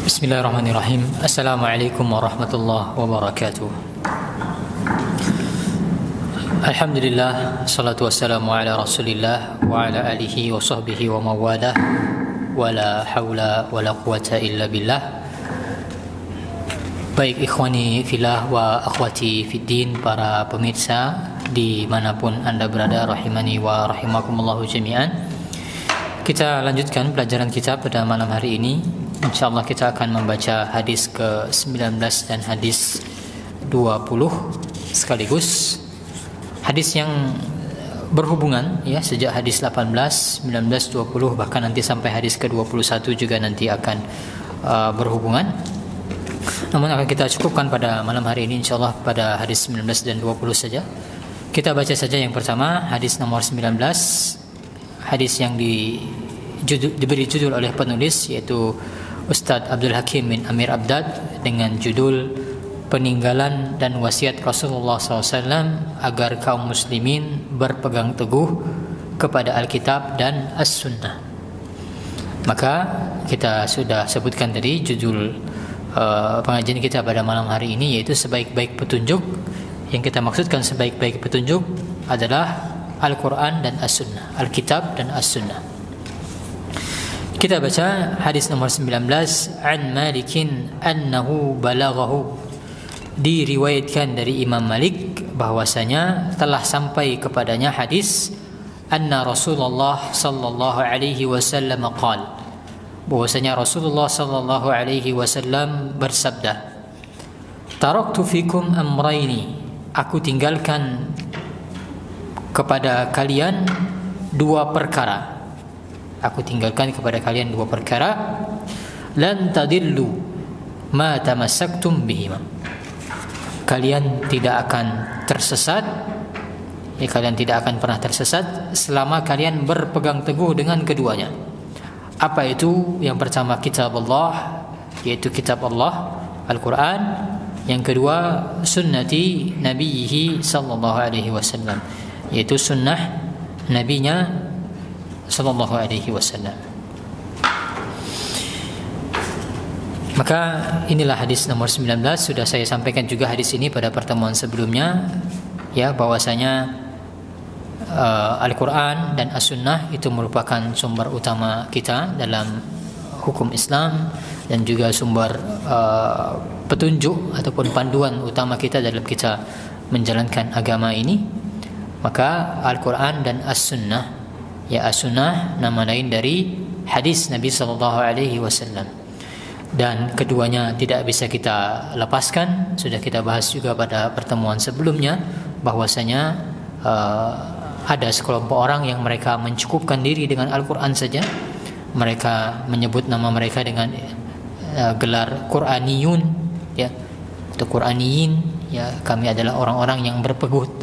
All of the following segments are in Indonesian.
Bismillahirrahmanirrahim. Assalamualaikum warahmatullahi wabarakatuh. Alhamdulillah, salatu wassalamu ala Rasulillah wa ala alihi wa sahbihi wa mawalah, wa la hawla wa la quwata illa billah. Baik ikhwani fillah wa akhwati fiddin, para pemirsa dimanapun anda berada, rahimani wa rahimakumullahu jami'an. Kita lanjutkan pelajaran kita pada malam hari ini. InsyaAllah kita akan membaca hadis ke-19 dan hadis 20 sekaligus. Hadis yang berhubungan ya, sejak hadis 18, 19, 20 bahkan nanti sampai hadis ke-21 juga nanti akan berhubungan. Namun akan kita cukupkan pada malam hari ini insyaAllah pada hadis 19 dan 20 saja. Kita baca saja yang pertama, hadis nomor 19. Hadis yang diberi judul oleh penulis yaitu Ustadz Abdul Hakim bin Amir Abdad dengan judul Peninggalan dan Wasiat Rasulullah SAW agar kaum muslimin berpegang teguh kepada Alkitab dan As-Sunnah. Maka kita sudah sebutkan tadi judul pengajian kita pada malam hari ini yaitu sebaik-baik petunjuk. Yang kita maksudkan sebaik-baik petunjuk adalah Al-Quran dan As-Sunnah, Alkitab dan As-Sunnah. Kita baca hadis nomor 19. An Malikin annahu balaghahu, diriwayatkan dari Imam Malik bahwasanya telah sampai kepadanya hadis anna Rasulullah sallallahu alaihi wasallam qala, bahwasanya Rasulullah sallallahu alaihi wasallam bersabda, taraktu fikum amrayni, aku tinggalkan kepada kalian dua perkara. Aku tinggalkan kepada kalian dua perkara. Lan tadillu ma tamassaktum bihima, kalian tidak akan tersesat, ya, kalian tidak akan pernah tersesat selama kalian berpegang teguh dengan keduanya. Apa itu? Yang pertama kitab Allah, yaitu kitab Allah Al-Quran. Yang kedua sunnati nabiyhi sallallahu alaihi wasallam, yaitu sunnah nabinya sallallahu alaihi wasallam. Maka inilah hadis nomor 19. Sudah saya sampaikan juga hadis ini pada pertemuan sebelumnya ya, bahwasanya Al-Quran dan As-Sunnah itu merupakan sumber utama kita dalam hukum Islam dan juga sumber petunjuk ataupun panduan utama kita dalam kita menjalankan agama ini. Maka Al-Quran dan As-Sunnah, ya, As-Sunnah nama lain dari hadis Nabi sallallahu alaihi wasallam, dan keduanya tidak bisa kita lepaskan. Sudah kita bahas juga pada pertemuan sebelumnya bahwasanya ada sekelompok orang yang mereka mencukupkan diri dengan Al-Quran saja. Mereka menyebut nama mereka dengan gelar Quraniyun, ya, atau Quraniyin, ya, kami adalah orang-orang yang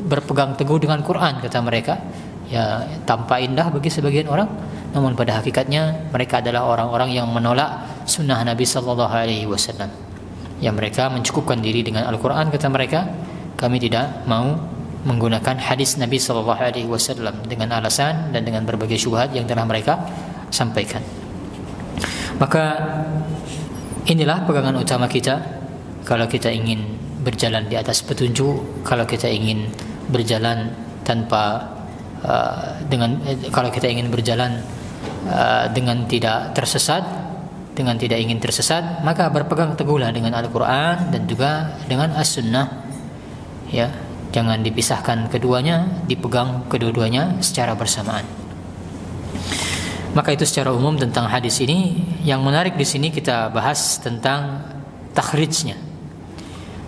berpegang teguh dengan Quran, kata mereka. Ya, tampak indah bagi sebagian orang, namun pada hakikatnya mereka adalah orang-orang yang menolak sunnah Nabi sallallahu alaihi wasallam. Yang mereka mencukupkan diri dengan Al-Quran, kata mereka. Kami tidak mau menggunakan hadis Nabi sallallahu alaihi wasallam dengan alasan dan dengan berbagai syubhat yang telah mereka sampaikan. Maka inilah pegangan utama kita kalau kita ingin berjalan di atas petunjuk, kalau kita ingin berjalan tanpa kalau kita ingin berjalan dengan tidak tersesat, dengan tidak ingin tersesat, maka berpegang teguhlah dengan Al-Quran dan juga dengan As-Sunnah, ya, jangan dipisahkan keduanya, dipegang kedua-duanya secara bersamaan. Maka itu secara umum tentang hadis ini. Yang menarik di sini kita bahas tentang takhrijnya.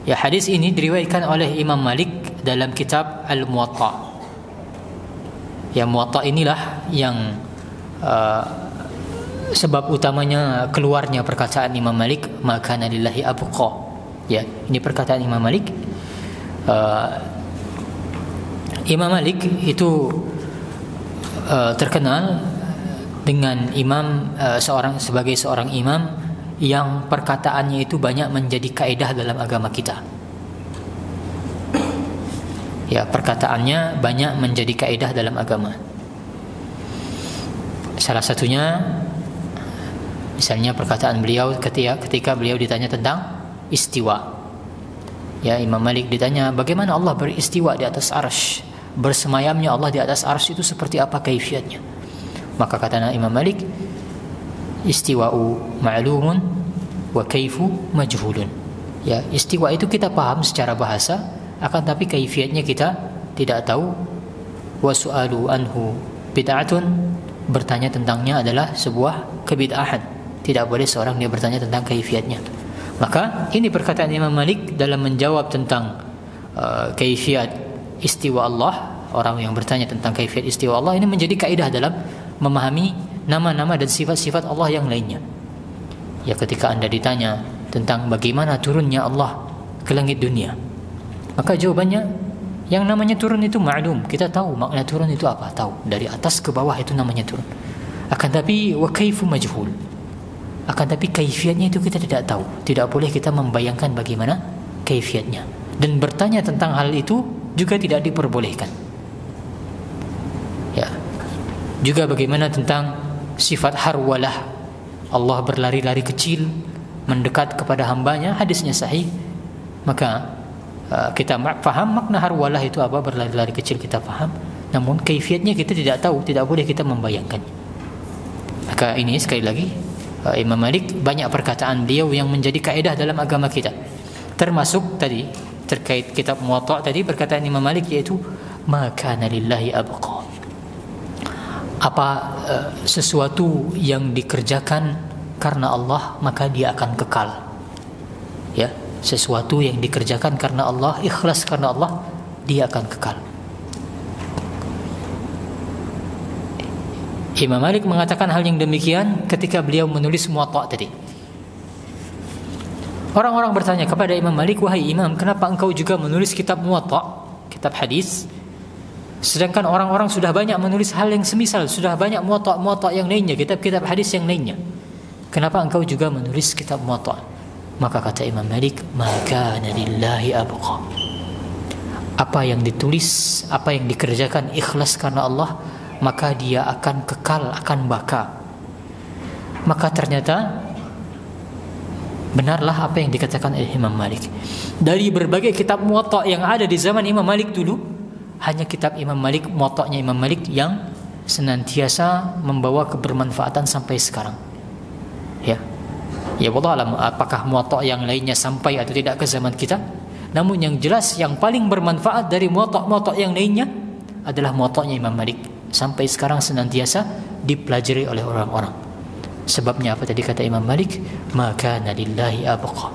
Ya, hadis ini diriwayatkan oleh Imam Malik dalam kitab Al-Muwatta. Ya, Muwatta inilah yang sebab utamanya keluarnya perkataan Imam Malik, maka lillahi abqa. Ya, ini perkataan Imam Malik. Imam Malik itu terkenal dengan sebagai seorang imam yang perkataannya itu banyak menjadi kaidah dalam agama kita. Ya, perkataannya banyak menjadi kaidah dalam agama. Salah satunya Misalnya perkataan beliau ketika beliau ditanya tentang istiwa. Ya, Imam Malik ditanya bagaimana Allah beristiwa di atas arsy, bersemayamnya Allah di atas arsy itu seperti apa kaifiatnya. Maka kata Imam Malik, istiwa'u ma'lumun wa kaifu majhulun. Ya, istiwa itu kita paham secara bahasa, akan tapi kaifiatnya kita tidak tahu. Wa su'alu anhu bid'atun, bertanya tentangnya adalah sebuah kebid'ahan. Tidak boleh seorang dia bertanya tentang kaifiatnya. Maka ini perkataan Imam Malik dalam menjawab tentang kaifiat istiwa Allah. Orang yang bertanya tentang kaifiat istiwa Allah ini menjadi kaidah dalam memahami nama-nama dan sifat-sifat Allah yang lainnya. Ya, ketika Anda ditanya tentang bagaimana turunnya Allah ke langit dunia, maka jawabannya yang namanya turun itu ma'lum, kita tahu makna turun itu apa, tahu dari atas ke bawah itu namanya turun. Akan tapi wa kaifu majhul, akan tapi kaifiatnya itu kita tidak tahu. Tidak boleh kita membayangkan bagaimana kaifiatnya, dan bertanya tentang hal itu juga tidak diperbolehkan. Ya, juga bagaimana tentang sifat harwalah, Allah berlari-lari kecil mendekat kepada hambanya, hadisnya sahih. Maka kita faham makna harwalah itu apa, berlari-lari kecil kita faham, namun kaifiatnya kita tidak tahu, tidak boleh kita membayangkan. Maka ini sekali lagi Imam Malik banyak perkataan beliau yang menjadi kaidah dalam agama kita. Termasuk tadi terkait kitab Muwatta tadi perkataan Imam Malik, yaitu ma kana lillahi abqa. Apa sesuatu yang dikerjakan karena Allah maka dia akan kekal. Ya, sesuatu yang dikerjakan karena Allah, ikhlas karena Allah, dia akan kekal. Imam Malik mengatakan hal yang demikian ketika beliau menulis Muwatta tadi. Orang-orang bertanya kepada Imam Malik, wahai Imam, kenapa engkau juga menulis kitab Muwatta, kitab hadis, sedangkan orang-orang sudah banyak menulis hal yang semisal, sudah banyak Muwatta yang lainnya, kitab-kitab hadis yang lainnya, kenapa engkau juga menulis kitab Muwatta? Maka kata Imam Malik, maka lillahi abqa. Apa yang ditulis, apa yang dikerjakan ikhlas karena Allah, maka dia akan kekal, akan baka. Maka ternyata benarlah apa yang dikatakan oleh Imam Malik. Dari berbagai kitab Muwatta yang ada di zaman Imam Malik dulu, hanya kitab Imam Malik, Muwatta'nya Imam Malik yang senantiasa membawa kebermanfaatan sampai sekarang. Ya, ya wallah alam apakah Muwatta yang lainnya sampai atau tidak ke zaman kita. Namun yang jelas yang paling bermanfaat dari Muwatta yang lainnya adalah Muwatta'nya Imam Malik. Sampai sekarang senantiasa dipelajari oleh orang-orang. Sebabnya apa tadi kata Imam Malik? Maka lillahi abqa.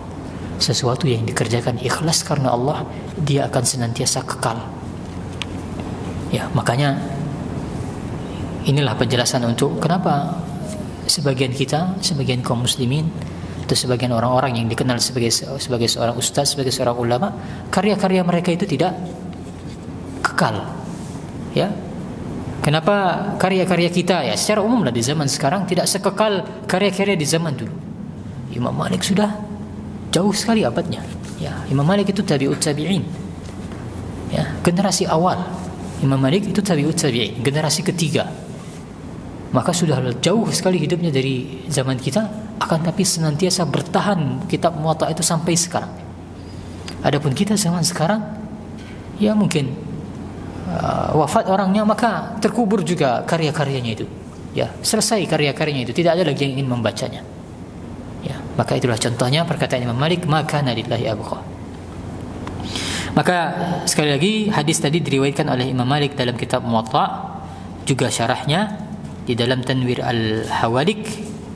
Sesuatu yang dikerjakan ikhlas karena Allah, dia akan senantiasa kekal. Ya, makanya inilah penjelasan untuk kenapa sebagian kita, sebagian kaum muslimin atau sebagian orang-orang yang dikenal sebagai seorang ustaz, sebagai seorang ulama, karya-karya mereka itu tidak kekal. Ya. Kenapa karya-karya kita ya secara umum lah di zaman sekarang tidak sekekal karya-karya di zaman dulu? Imam Malik sudah jauh sekali abadnya. Ya, Imam Malik itu tabi'ut tabi'in. Ya, generasi awal. Imam Malik itu tabi'ut tabi'in, generasi ketiga. Maka sudah jauh sekali hidupnya dari zaman kita, akan tapi senantiasa bertahan kitab Muwatta itu sampai sekarang. Adapun kita zaman sekarang, ya mungkin wafat orangnya maka terkubur juga karya-karyanya itu. Ya, selesai karya-karyanya itu, tidak ada lagi yang ingin membacanya. Ya, maka itulah contohnya perkataan Imam Malik, maka lillahi abqa. Maka sekali lagi hadis tadi diriwayatkan oleh Imam Malik dalam kitab Muwatta, juga syarahnya di dalam Tanwir al-Hawalik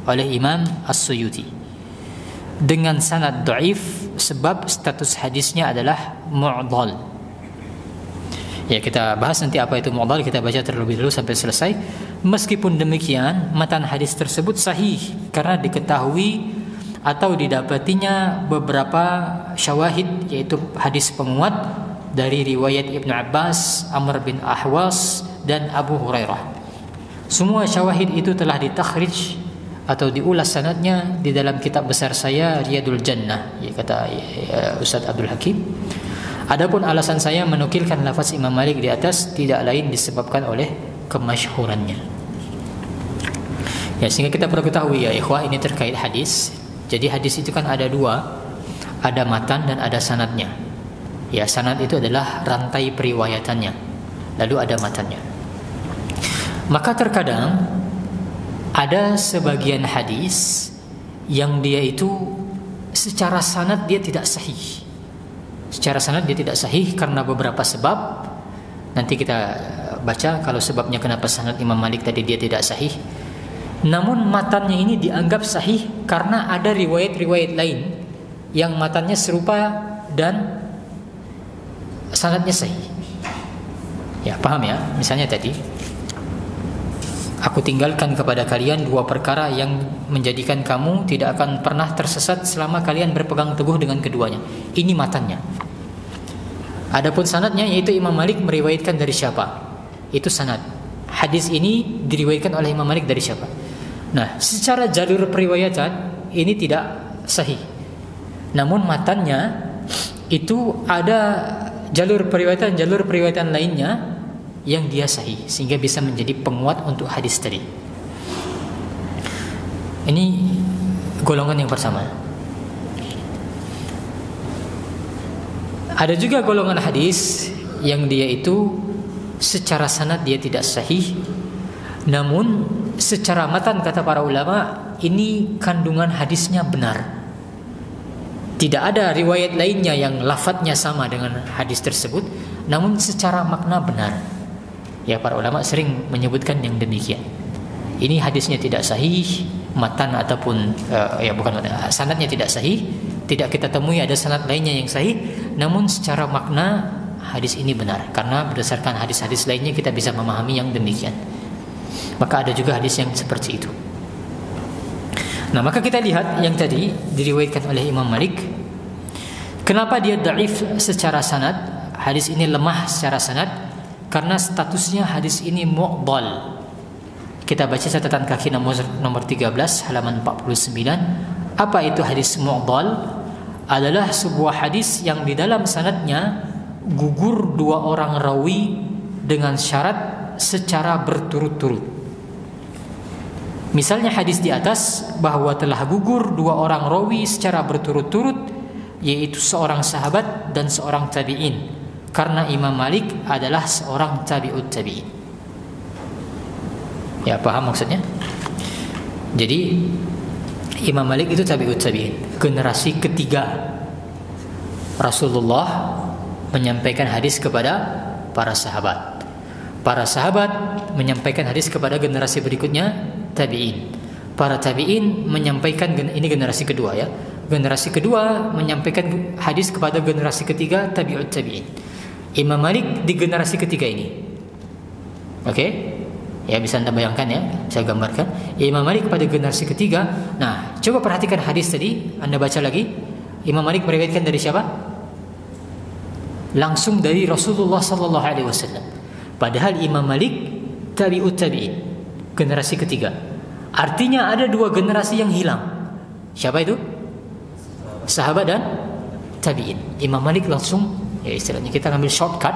oleh Imam As-Suyuti dengan sanad dhaif, sebab status hadisnya adalah mu'dhal. Ya, kita bahas nanti apa itu mu'dhal, kita baca terlebih dulu sampai selesai. Meskipun demikian, matan hadis tersebut sahih karena diketahui atau didapatinya beberapa syawahid, yaitu hadis penguat dari riwayat Ibnu Abbas, Amr bin Ahwas, dan Abu Hurairah. Semua syawahid itu telah ditakhrij atau diulas sanadnya di dalam kitab besar saya Riyadul Jannah, ya, kata Ustaz Abdul Hakim. Adapun alasan saya menukilkan lafaz Imam Malik di atas tidak lain disebabkan oleh kemasyhurannya. Ya, sehingga kita perlu ketahui ya ikhwah, ini terkait hadis. Jadi hadis itu kan ada dua, ada matan dan ada sanadnya. Ya, sanad itu adalah rantai periwayatannya, lalu ada matannya. Maka terkadang ada sebagian hadis yang dia itu secara sanad dia tidak sahih. Secara sanad dia tidak sahih karena beberapa sebab. Nanti kita baca kalau sebabnya kenapa sanad Imam Malik tadi dia tidak sahih. Namun matannya ini dianggap sahih karena ada riwayat-riwayat lain yang matannya serupa dan sanadnya sahih. Ya, paham ya? Misalnya tadi, aku tinggalkan kepada kalian dua perkara yang menjadikan kamu tidak akan pernah tersesat selama kalian berpegang teguh dengan keduanya. Ini matannya. Adapun sanadnya yaitu Imam Malik meriwayatkan dari siapa? Itu sanad. Hadis ini diriwayatkan oleh Imam Malik dari siapa? Nah, secara jalur periwayatan ini tidak sahih. Namun matannya itu ada jalur periwayatan lainnya yang dia sahih sehingga bisa menjadi penguat untuk hadis tadi. Ini golongan yang pertama. Ada juga golongan hadis yang dia itu secara sanad dia tidak sahih, namun secara matan kata para ulama ini kandungan hadisnya benar. Tidak ada riwayat lainnya yang lafadznya sama dengan hadis tersebut, namun secara makna benar. Ya, para ulama sering menyebutkan yang demikian. Ini hadisnya tidak sahih, matan ataupun sanadnya tidak sahih, tidak kita temui ada sanad lainnya yang sahih, namun secara makna hadis ini benar karena berdasarkan hadis-hadis lainnya kita bisa memahami yang demikian. Maka ada juga hadis yang seperti itu. Nah, maka kita lihat yang tadi diriwayatkan oleh Imam Malik. Kenapa dia dhaif secara sanad? Hadis ini lemah secara sanad karena statusnya hadis ini mu'dhal. Kita baca catatan kaki nomor 13 halaman 49. Apa itu hadis mu'dhal? Adalah sebuah hadis yang di dalam sanadnya gugur dua orang rawi dengan syarat secara berturut-turut. Misalnya hadis di atas bahwa telah gugur dua orang rawi secara berturut-turut, yaitu seorang sahabat dan seorang tabi'in, karena Imam Malik adalah seorang tabi'ut tabi'in. Ya, paham maksudnya? Jadi Imam Malik itu tabi'ut tabi'in, generasi ketiga. Rasulullah menyampaikan hadis kepada para sahabat. Para sahabat menyampaikan hadis kepada generasi berikutnya, tabi'in. Para tabi'in menyampaikan, ini generasi kedua ya. Generasi kedua menyampaikan hadis kepada generasi ketiga, tabi'ut tabi'in. Imam Malik di generasi ketiga ini. Oke? Ya, bisa Anda bayangkan ya, saya gambarkan. Imam Malik pada generasi ketiga. Nah, coba perhatikan hadis tadi, Anda baca lagi. Imam Malik meriwayatkan dari siapa? Langsung dari Rasulullah sallallahu alaihi wasallam. Padahal Imam Malik tabi'ut tabi'in, generasi ketiga. Artinya ada dua generasi yang hilang. Siapa itu? Sahabat dan tabi'in. Imam Malik langsung, ya istilahnya kita ambil shortcut.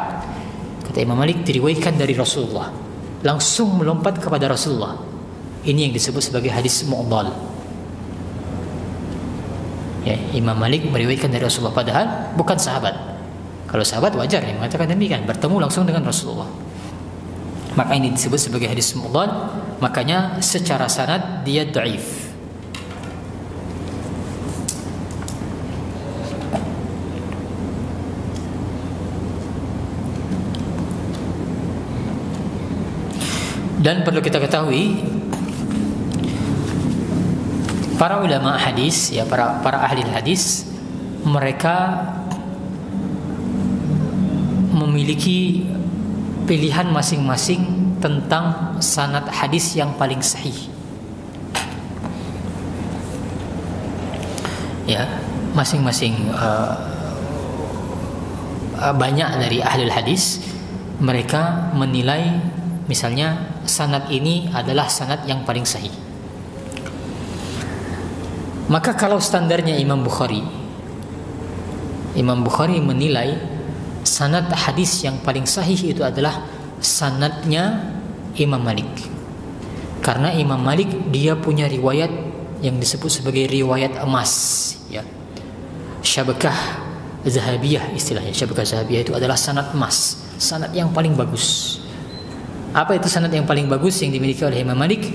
Kata Imam Malik diriwayatkan dari Rasulullah, langsung melompat kepada Rasulullah. Ini yang disebut sebagai hadis mu'dhal. Ya, Imam Malik meriwayatkan dari Rasulullah padahal bukan sahabat. Kalau sahabat wajar ya mengatakan demikian, bertemu langsung dengan Rasulullah. Maka ini disebut sebagai hadis mu'dhal. Makanya secara sanad dia dhaif. Dan perlu kita ketahui, para ulama hadis, ya para ahli hadis, mereka memiliki pilihan masing-masing tentang sanad hadis yang paling sahih. Ya, masing-masing banyak dari ahli hadis mereka menilai misalnya sanad ini adalah sanad yang paling sahih. Maka kalau standarnya Imam Bukhari menilai sanad hadis yang paling sahih itu adalah sanadnya Imam Malik. Karena Imam Malik dia punya riwayat yang disebut sebagai riwayat emas, ya. Syabakah Zahabiyah istilahnya. Syabakah Zahabiyah itu adalah sanad emas, sanad yang paling bagus. Apa itu sanad yang paling bagus yang dimiliki oleh Imam Malik?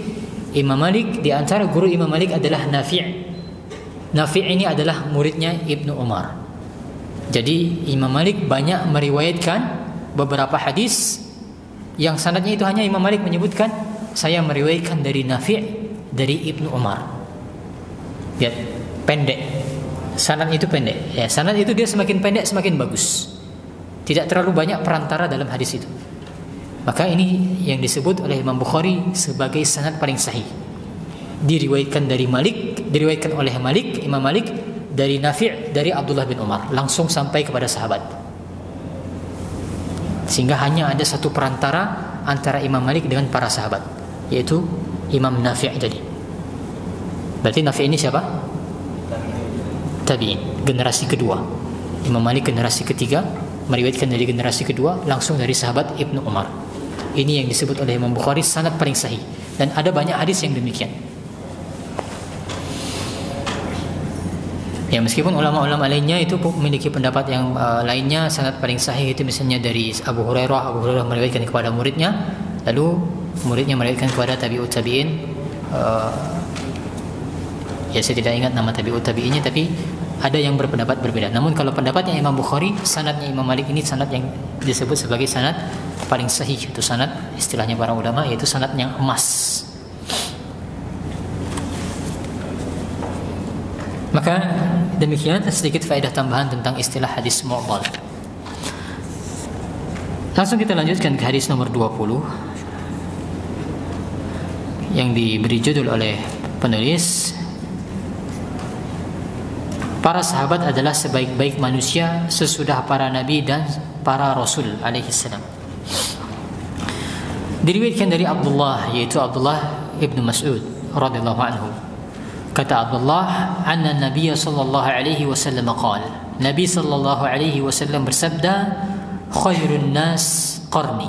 Imam Malik, di antara guru Imam Malik adalah Nafi'. Nafi' ini adalah muridnya Ibnu Umar. Jadi Imam Malik banyak meriwayatkan beberapa hadis yang sanadnya itu hanya Imam Malik menyebutkan, saya meriwayatkan dari Nafi' dari Ibnu Umar. Lihat, pendek. Sanad itu pendek. Ya, sanad itu dia semakin pendek semakin bagus. Tidak terlalu banyak perantara dalam hadis itu. Maka ini yang disebut oleh Imam Bukhari sebagai sanad paling sahih. Diriwayatkan dari Malik, diriwayatkan oleh Malik, Imam Malik dari Nafi' dari Abdullah bin Umar, langsung sampai kepada sahabat. Sehingga hanya ada satu perantara antara Imam Malik dengan para sahabat, yaitu Imam Nafi' tadi. Berarti Nafi' ini siapa? Tabi'in, generasi kedua. Imam Malik generasi ketiga, meriwayatkan dari generasi kedua langsung dari sahabat Ibnu Umar. Ini yang disebut oleh Imam Bukhari sanad paling sahih, dan ada banyak hadis yang demikian. Ya, meskipun ulama-ulama lainnya itu memiliki pendapat yang lainnya, sanad paling sahih itu misalnya dari Abu Hurairah meriwayatkan kepada muridnya, lalu muridnya meriwayatkan kepada tabi'ut tabi'in. Ya, saya tidak ingat nama tabi'ut tabi'innya, tapi ada yang berpendapat berbeda. Namun kalau pendapatnya Imam Bukhari, sanadnya Imam Malik ini sanad yang disebut sebagai sanad paling sahih, itu sanad istilahnya para ulama, yaitu sanad yang emas. Maka demikian sedikit faedah tambahan tentang istilah hadis mu'dhal. Langsung kita lanjutkan ke hadis nomor 20 yang diberi judul oleh penulis, para sahabat adalah sebaik-baik manusia sesudah para nabi dan para rasul alaihi salam. Diriwayatkan dari Abdullah, yaitu Abdullah ibnu Mas'ud radhiyallahu anhu. Kata Abdullah, anna Nabi sallallahu alaihi wasallam qala, Nabi sallallahu alaihi wasallam bersabda, khairun nas qarni,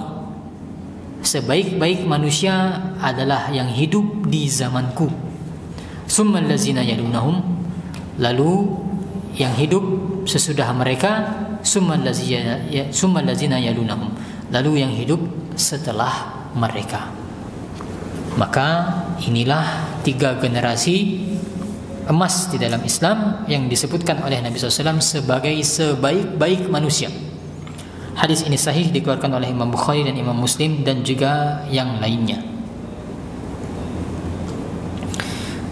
sebaik-baik manusia adalah yang hidup di zamanku. Summal ladzina yalunahum, lalu yang hidup sesudah mereka, summal ladzina yalunahum, lalu yang hidup setelah mereka. Maka inilah 3 generasi emas di dalam Islam yang disebutkan oleh Nabi SAW sebagai sebaik-baik manusia. Hadis ini sahih, dikeluarkan oleh Imam Bukhari dan Imam Muslim dan juga yang lainnya.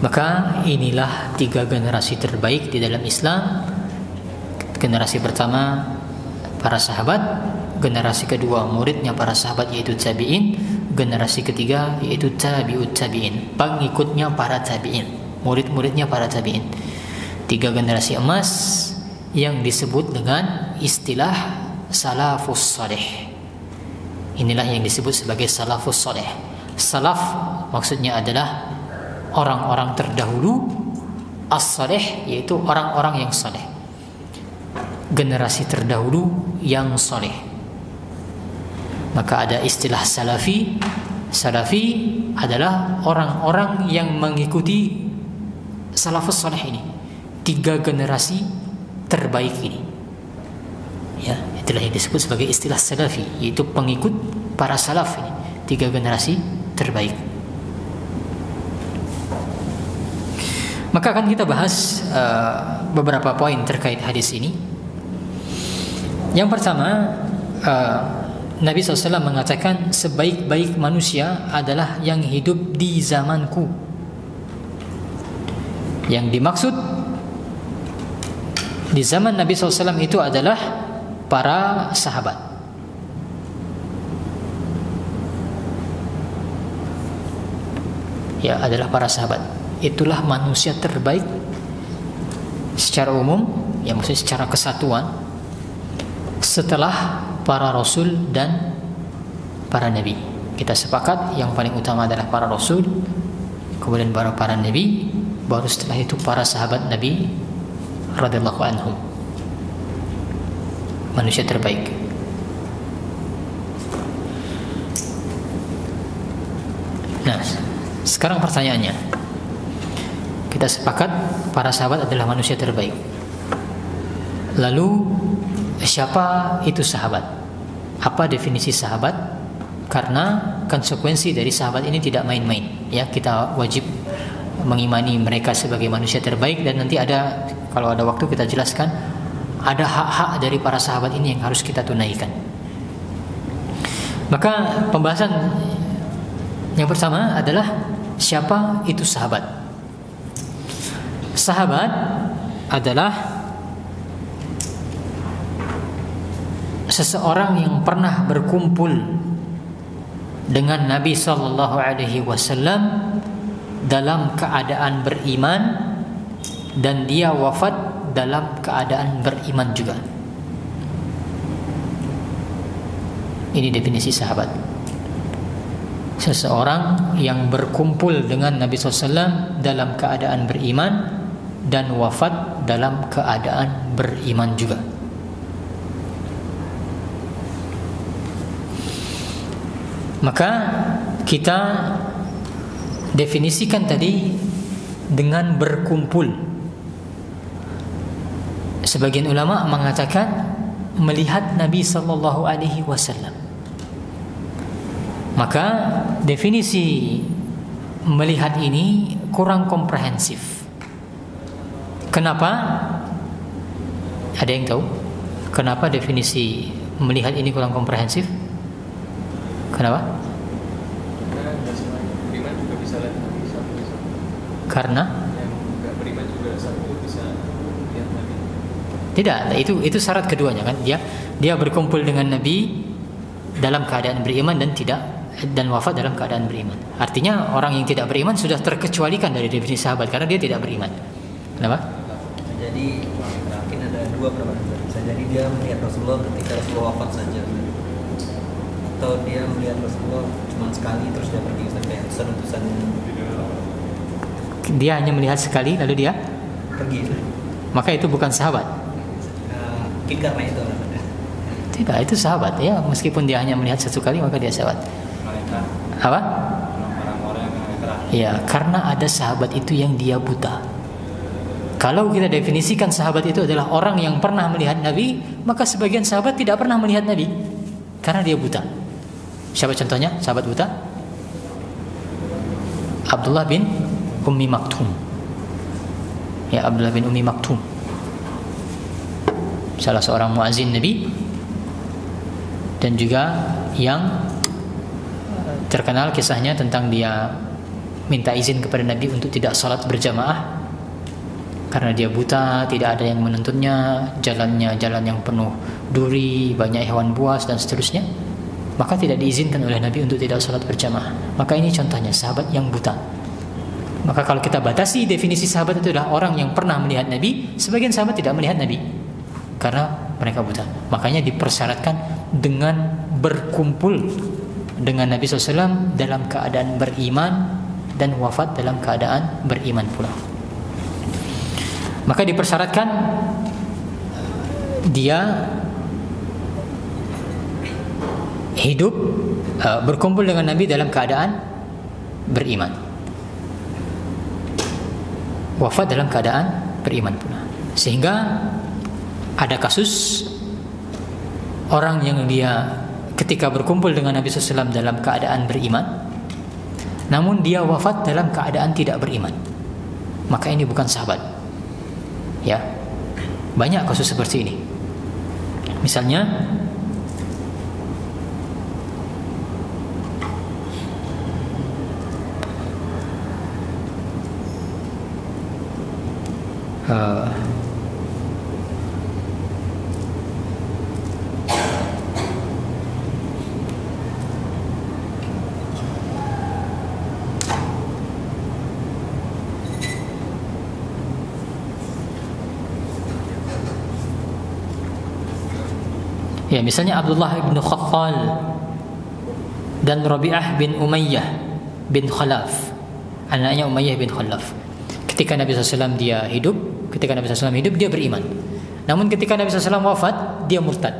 Maka inilah 3 generasi terbaik di dalam Islam. Generasi pertama para sahabat, generasi kedua muridnya para sahabat yaitu tabi'in, generasi ketiga yaitu tabi'ut tabi'in, pengikutnya para tabi'in, murid-muridnya para tabi'in. 3 generasi emas yang disebut dengan istilah salafus salih. Inilah yang disebut sebagai salafus salih. Salaf maksudnya adalah orang-orang terdahulu, as-salih yaitu orang-orang yang saleh, generasi terdahulu yang saleh. Maka ada istilah salafi. Salafi adalah orang-orang yang mengikuti salafus salih ini, 3 generasi terbaik ini. Ya, itulah yang disebut sebagai istilah salafi, yaitu pengikut para salaf ini, 3 generasi terbaik. Maka akan kita bahas beberapa poin terkait hadis ini. Yang pertama, Nabi SAW mengatakan sebaik-baik manusia adalah yang hidup di zamanku. Yang dimaksud di zaman Nabi SAW itu adalah para sahabat. Ya, adalah para sahabat. Itulah manusia terbaik secara umum, ya maksudnya secara kesatuan, setelah para rasul dan para nabi. Kita sepakat yang paling utama adalah para rasul, kemudian baru para nabi, baru setelah itu para sahabat Nabi radhiyallahu anhum. Manusia terbaik. Nah, Sekarang pertanyaannya, kita sepakat para sahabat adalah manusia terbaik. Lalu siapa itu sahabat? Apa definisi sahabat? Karena konsekuensi dari sahabat ini tidak main-main, ya. Kita wajib mengimani mereka sebagai manusia terbaik, dan nanti ada, kalau ada waktu kita jelaskan, ada hak-hak dari para sahabat ini yang harus kita tunaikan. Maka pembahasan yang pertama adalah siapa itu sahabat. Sahabat adalah seseorang yang pernah berkumpul dengan Nabi sallallahu alaihi wasallam dalam keadaan beriman, dan dia wafat dalam keadaan beriman juga. Ini definisi sahabat. Seseorang yang berkumpul dengan Nabi SAW dalam keadaan beriman dan wafat dalam keadaan beriman juga. Maka kita definisikan tadi dengan berkumpul. Sebagian ulama mengatakan melihat Nabi sallallahu alaihi wasallam. Maka definisi melihat ini kurang komprehensif. Kenapa? Ada yang tahu? Kenapa definisi melihat ini kurang komprehensif? Kenapa? Karena tidak, itu syarat keduanya kan. Dia berkumpul dengan Nabi dalam keadaan beriman dan wafat dalam keadaan beriman. Artinya orang yang tidak beriman sudah terkecualikan dari definisi sahabat karena dia tidak beriman. Kenapa? Jadi mungkin ada dua perbedaan. Bisa jadi dia melihat Rasulullah ketika Rasulullah wafat saja, atau dia melihat Rasulullah cuma sekali terus dia pergi, kayak utusan-utusan. Dia hanya melihat sekali lalu dia pergi. Maka itu bukan sahabat. Mungkin karena itu alasannya. Tidak, itu sahabat ya, meskipun dia hanya melihat satu kali maka dia sahabat. Apa? Ya, karena ada sahabat itu yang dia buta. Kalau kita definisikan sahabat itu adalah orang yang pernah melihat Nabi, maka sebagian sahabat tidak pernah melihat Nabi karena dia buta. Siapa contohnya sahabat buta? Abdullah bin Ummi Maktum. Ya, Abdullah bin Ummi Maktum, salah seorang muazin Nabi, dan juga yang terkenal kisahnya tentang dia minta izin kepada Nabi untuk tidak salat berjamaah karena dia buta, tidak ada yang menuntunnya, jalannya jalan yang penuh duri, banyak hewan buas dan seterusnya. Maka tidak diizinkan oleh Nabi untuk tidak salat berjamaah. Maka ini contohnya sahabat yang buta. Maka kalau kita batasi definisi sahabat itu adalah orang yang pernah melihat Nabi, sebagian sahabat tidak melihat Nabi karena mereka buta. Makanya dipersyaratkan dengan berkumpul dengan Nabi SAW dalam keadaan beriman dan wafat dalam keadaan beriman pula. Maka dipersyaratkan dia hidup berkumpul dengan Nabi dalam keadaan beriman, wafat dalam keadaan beriman pula. Sehingga ada kasus orang yang dia ketika berkumpul dengan Nabi SAW dalam keadaan beriman, namun dia wafat dalam keadaan tidak beriman, maka ini bukan sahabat. Ya, banyak kasus seperti ini. Misalnya ya, misalnya Abdullah bin Khattal dan Rabi'ah bin Umayyah bin Khalaf, anaknya Umayyah bin Khalaf. Ketika Nabi SAW dia hidup, dia beriman. Namun ketika Nabi SAW wafat, dia murtad.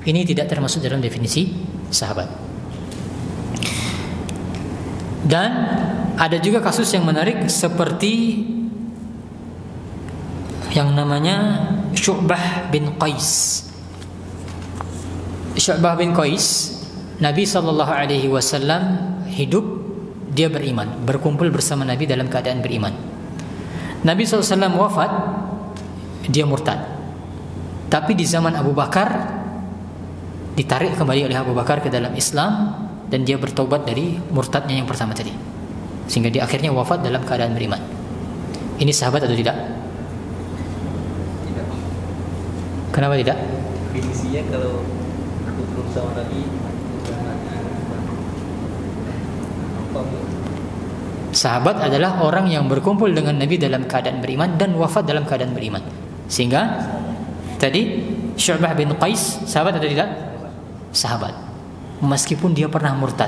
Ini tidak termasuk dalam definisi sahabat. Dan ada juga kasus yang menarik seperti yang namanya Syu'bah bin Qais. Syu'bah bin Qais, Nabi SAW hidup, dia beriman, berkumpul bersama Nabi dalam keadaan beriman. Nabi SAW wafat, dia murtad. Tapi di zaman Abu Bakar ditarik kembali oleh Abu Bakar ke dalam Islam, dan dia bertobat dari murtadnya yang pertama tadi, sehingga dia akhirnya wafat dalam keadaan beriman. Ini sahabat atau tidak? Tidak. Kenapa tidak? Definisinya kalau berkumpul sama Nabi apa Bu? Sahabat adalah orang yang berkumpul dengan Nabi dalam keadaan beriman dan wafat dalam keadaan beriman. Sehingga tadi Syu'bah bin Qais sahabat atau tidak? Sahabat, meskipun dia pernah murtad.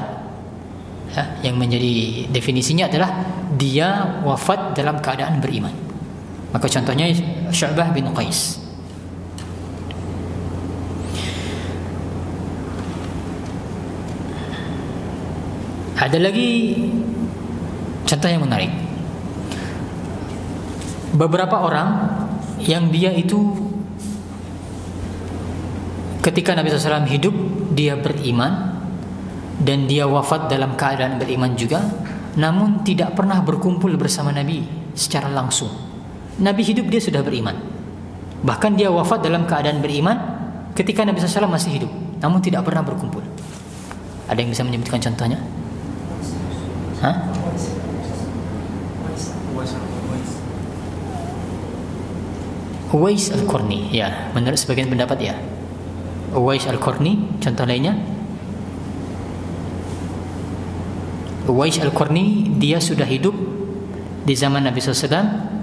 Yang menjadi definisinya adalah dia wafat dalam keadaan beriman. Maka contohnya Syu'bah bin Qais. Ada lagi contoh yang menarik. Beberapa orang yang dia itu ketika Nabi SAW hidup, dia beriman dan dia wafat dalam keadaan beriman juga, namun tidak pernah berkumpul bersama Nabi secara langsung. Nabi hidup, dia sudah beriman. Bahkan dia wafat dalam keadaan beriman ketika Nabi SAW masih hidup, namun tidak pernah berkumpul. Ada yang bisa menyebutkan contohnya? Uwais Al-Qarni, ya, menurut sebagian pendapat ya. Uwais Al-Qarni, contoh lainnya. Uwais Al-Qarni, dia sudah hidup di zaman Nabi SAW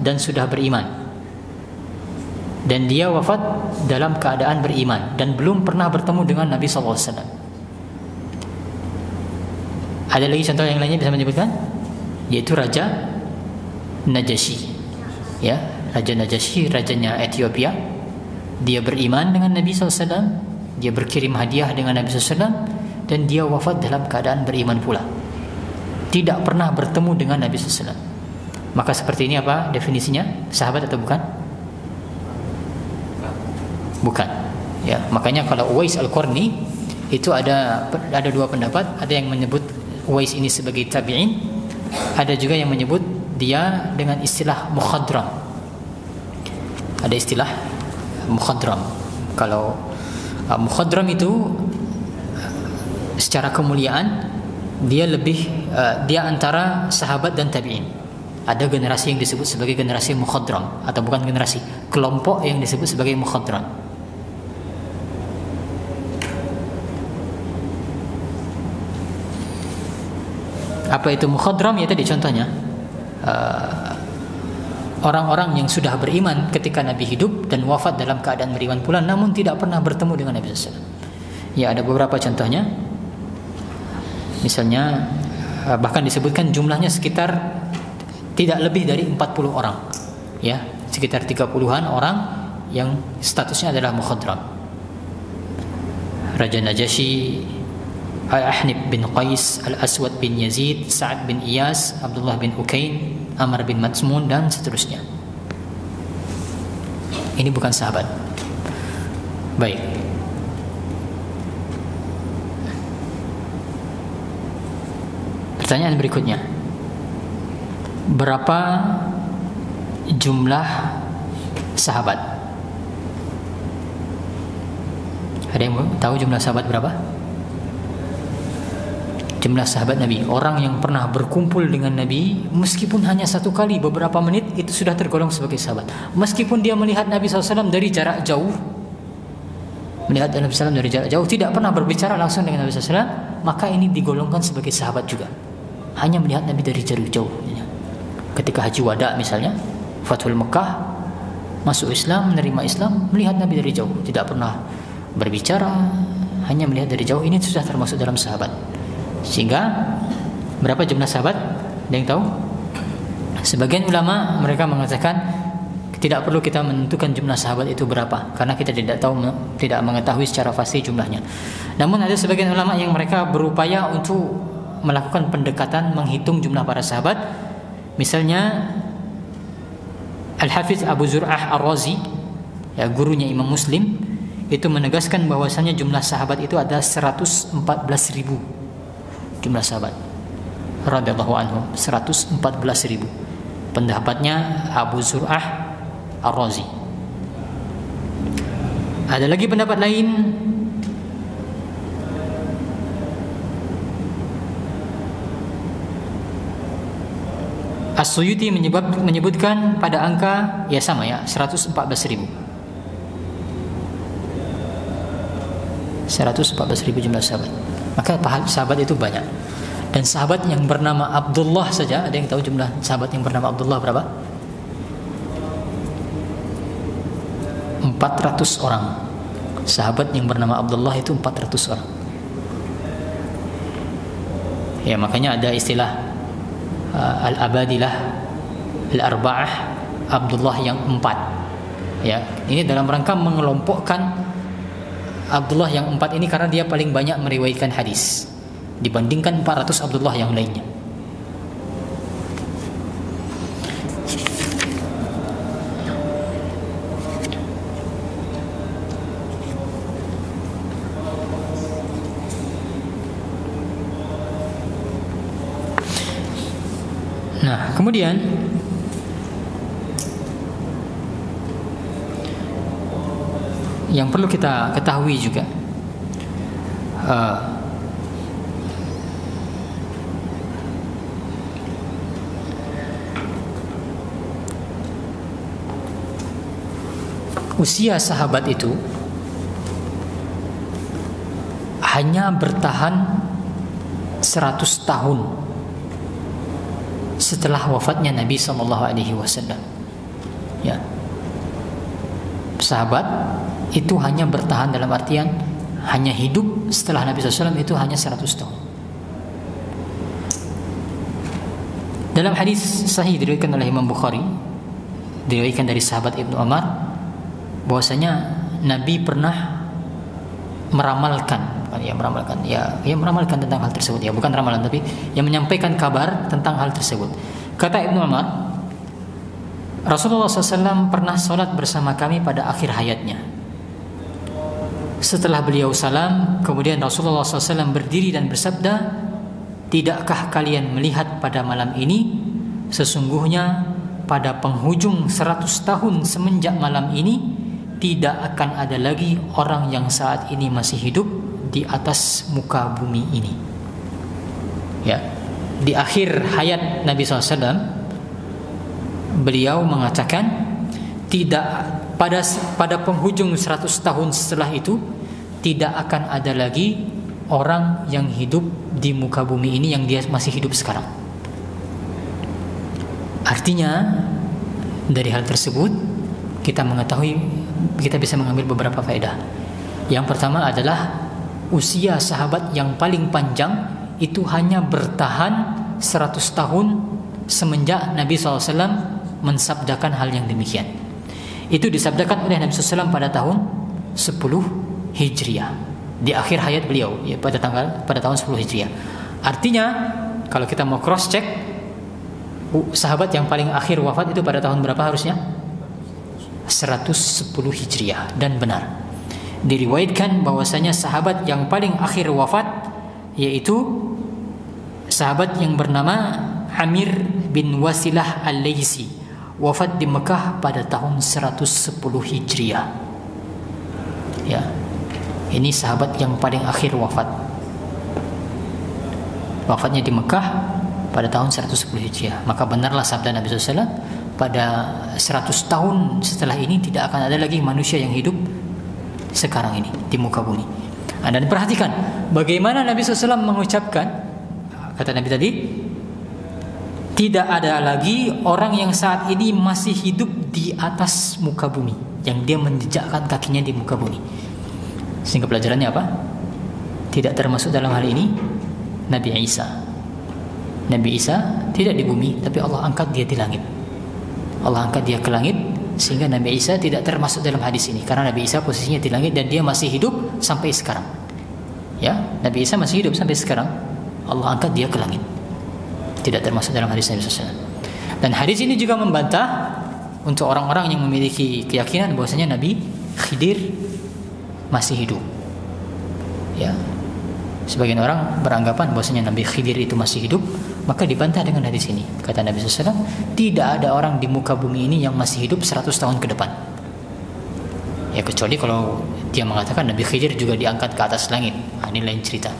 dan sudah beriman. Dan dia wafat dalam keadaan beriman dan belum pernah bertemu dengan Nabi SAW. Ada lagi contoh yang lainnya bisa menyebutkan, yaitu Raja Najasyi, ya, Raja Najasyi, rajanya Ethiopia. Dia beriman dengan Nabi SAW, dia berkirim hadiah dengan Nabi SAW, dan dia wafat dalam keadaan beriman pula, tidak pernah bertemu dengan Nabi SAW. Maka seperti ini apa definisinya? Sahabat atau bukan? Bukan. Ya, makanya kalau Uwais Al-Qarni itu ada dua pendapat. Ada yang menyebut Uwais ini sebagai tabi'in, ada juga yang menyebut dia dengan istilah mukhadram. Ada istilah mukhadram. Kalau mukhadram itu secara kemuliaan dia lebih dia antara sahabat dan tabi'in. Ada generasi yang disebut sebagai generasi mukhadram, atau bukan generasi, kelompok yang disebut sebagai mukhadram. Apa itu mukhadram? Ya tadi contohnya orang-orang yang sudah beriman ketika Nabi hidup dan wafat dalam keadaan beriman pula, namun tidak pernah bertemu dengan Nabi SAW. Ya, ada beberapa contohnya. Misalnya bahkan disebutkan jumlahnya sekitar tidak lebih dari 40 orang, ya, sekitar 30-an orang yang statusnya adalah mukhadram. Raja Najasyi, Al-Ahnif bin Qais, Al-Aswad bin Yazid, Sa'ad bin Iyas, Abdullah bin Ukain, Amr bin Matsmun, dan seterusnya. Ini bukan sahabat. Baik. Pertanyaan berikutnya, berapa jumlah sahabat? Ada yang tahu jumlah sahabat berapa? Jumlah sahabat Nabi, orang yang pernah berkumpul dengan Nabi meskipun hanya satu kali beberapa menit, itu sudah tergolong sebagai sahabat. Meskipun dia melihat Nabi SAW dari jarak jauh, melihat Nabi SAW dari jarak jauh, tidak pernah berbicara langsung dengan Nabi SAW, maka ini digolongkan sebagai sahabat juga. Hanya melihat Nabi dari jarak jauh. Ketika haji wada misalnya, Fathul Mekah, masuk Islam, menerima Islam, melihat Nabi dari jauh, tidak pernah berbicara, hanya melihat dari jauh, ini sudah termasuk dalam sahabat. Sehingga berapa jumlah sahabat? Ada yang tahu? Sebagian ulama mereka mengatakan tidak perlu kita menentukan jumlah sahabat itu berapa, karena kita tidak mengetahui secara pasti jumlahnya. Namun ada sebagian ulama yang mereka berupaya untuk melakukan pendekatan menghitung jumlah para sahabat. Misalnya Al-Hafiz Abu Zur'ah Ar-Razi, ya, gurunya Imam Muslim, itu menegaskan bahwasanya jumlah sahabat itu ada 114.000 jumlah sahabat radhiyallahu anhum, 114.000. Pendapatnya Abu Zur'ah Ar-Razi. Ada lagi pendapat lain, As-Suyuti menyebutkan pada angka ya sama ya 114.000. 114.000 jumlah sahabat. Maka sahabat itu banyak. Dan sahabat yang bernama Abdullah saja, ada yang tahu jumlah sahabat yang bernama Abdullah berapa? 400 orang. Sahabat yang bernama Abdullah itu 400 orang. Ya, makanya ada istilah Al-Abadilah Al-Arba'ah, Abdullah yang 4. Ya, ini dalam rangka mengelompokkan Abdullah yang 4 ini karena dia paling banyak meriwayatkan hadis dibandingkan 400 Abdullah yang lainnya. Nah, kemudian yang perlu kita ketahui juga, usia sahabat itu hanya bertahan 100 tahun setelah wafatnya Nabi SAW. Ya, sahabat itu hanya bertahan dalam artian hanya hidup setelah Nabi SAW itu hanya 100 tahun. Dalam hadis sahih diriwayatkan oleh Imam Bukhari, diriwayatkan dari sahabat Ibnu Umar, bahwasanya Nabi pernah meramalkan tentang hal tersebut, ya bukan ramalan tapi yang menyampaikan kabar tentang hal tersebut. Kata Ibnu Umar, Rasulullah SAW pernah sholat bersama kami pada akhir hayatnya. Setelah beliau salam, kemudian Rasulullah SAW berdiri dan bersabda, "Tidakkah kalian melihat pada malam ini, sesungguhnya pada penghujung 100 tahun semenjak malam ini, tidak akan ada lagi orang yang saat ini masih hidup di atas muka bumi ini." Ya, di akhir hayat Nabi SAW, beliau mengatakan pada penghujung 100 tahun setelah itu tidak akan ada lagi orang yang hidup di muka bumi ini yang dia masih hidup sekarang. Artinya dari hal tersebut kita bisa mengambil beberapa faedah. Yang pertama adalah usia sahabat yang paling panjang itu hanya bertahan 100 tahun semenjak Nabi SAW mensabdakan hal yang demikian. Itu disabdakan oleh Nabi SAW pada tahun 10 Hijriah, di akhir hayat beliau, ya, pada tahun 10 Hijriah. Artinya kalau kita mau cross check, sahabat yang paling akhir wafat itu pada tahun berapa harusnya? 110 Hijriah. Dan benar diriwayatkan bahwasanya sahabat yang paling akhir wafat yaitu sahabat yang bernama Amir bin Wasilah Al-Laisi, wafat di Mekah pada tahun 110 Hijriah. Ya, ini sahabat yang paling akhir wafat. Wafatnya di Mekah pada tahun 110 Hijriah. Maka benarlah sabda Nabi SAW, pada 100 tahun setelah ini tidak akan ada lagi manusia yang hidup sekarang ini di muka bumi. Dan perhatikan bagaimana Nabi SAW mengucapkan, kata Nabi tadi, tidak ada lagi orang yang saat ini masih hidup di atas muka bumi, yang dia menjejakkan kakinya di muka bumi. Sehingga pelajarannya apa? Tidak termasuk dalam hal ini Nabi Isa. Nabi Isa tidak di bumi, tapi Allah angkat dia di langit. Allah angkat dia ke langit, sehingga Nabi Isa tidak termasuk dalam hadis ini, karena Nabi Isa posisinya di langit dan dia masih hidup sampai sekarang. Ya, Nabi Isa masih hidup sampai sekarang. Allah angkat dia ke langit. Tidak termasuk dalam hadis Nabi SAW. Dan hadis ini juga membantah untuk orang-orang yang memiliki keyakinan bahwasanya Nabi Khidir masih hidup. Ya. Sebagian orang beranggapan bahwasanya Nabi Khidir itu masih hidup, maka dibantah dengan hadis ini. Kata Nabi SAW, tidak ada orang di muka bumi ini yang masih hidup 100 tahun ke depan. Ya, kecuali kalau dia mengatakan Nabi Khidir juga diangkat ke atas langit. Ini lain cerita.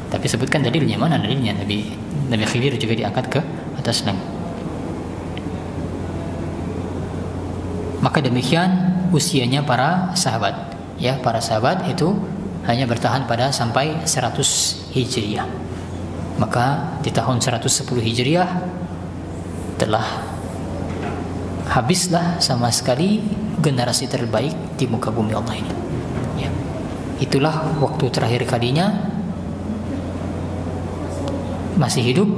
Tapi sebutkan dalilnya, mana dalilnya Nabi Khidir juga diangkat ke atas langit. Maka demikian usianya para sahabat. Ya, para sahabat itu hanya bertahan pada sampai 100 Hijriah. Maka di tahun 110 Hijriah telah habislah sama sekali generasi terbaik di muka bumi Allah ini. Ya. Itulah waktu terakhir kalinya masih hidup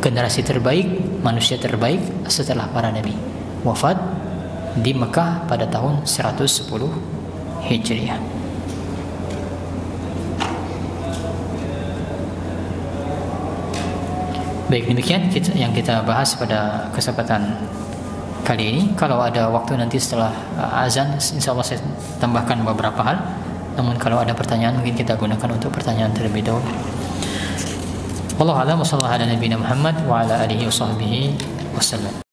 generasi terbaik, manusia terbaik setelah para nabi wafat di Mekah pada tahun 110 Hijriah. Baik, demikian yang kita bahas pada kesempatan kali ini. Kalau ada waktu nanti setelah azan, insya Allah saya tambahkan beberapa hal. Namun kalau ada pertanyaan mungkin kita gunakan untuk pertanyaan terlebih dahulu. Wallahu a'lam wa sallallahu ala nabiyina Muhammad wa ala alihi wa sahbihi wasallam.